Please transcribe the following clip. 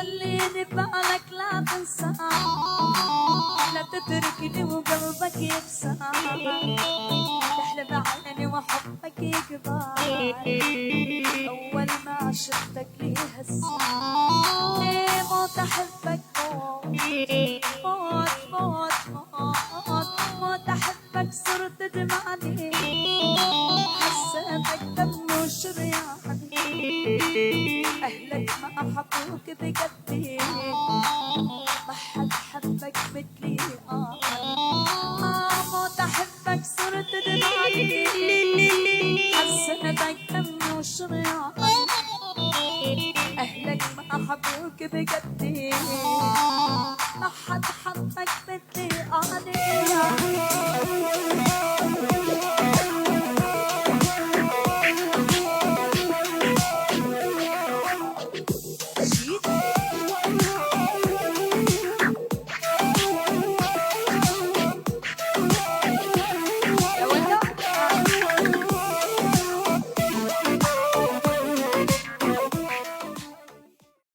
خليني ببالك لا تنسى، لا تتركني وقلبك يقسى، تحلم عيني وحبك يكبر، أول ما شفتك لي هسه ليه موت أحبك موت موت موت موت موت أحبك صرت دمعني، حسيتك دم وشرياني، أهلك ما حبوك بقدي، ما حد حبك مثلي موت أحبك صرت دمعني، حسيتك دم وشرياني، أهلك ما حبوك بقدي، ما حد حبك مثلي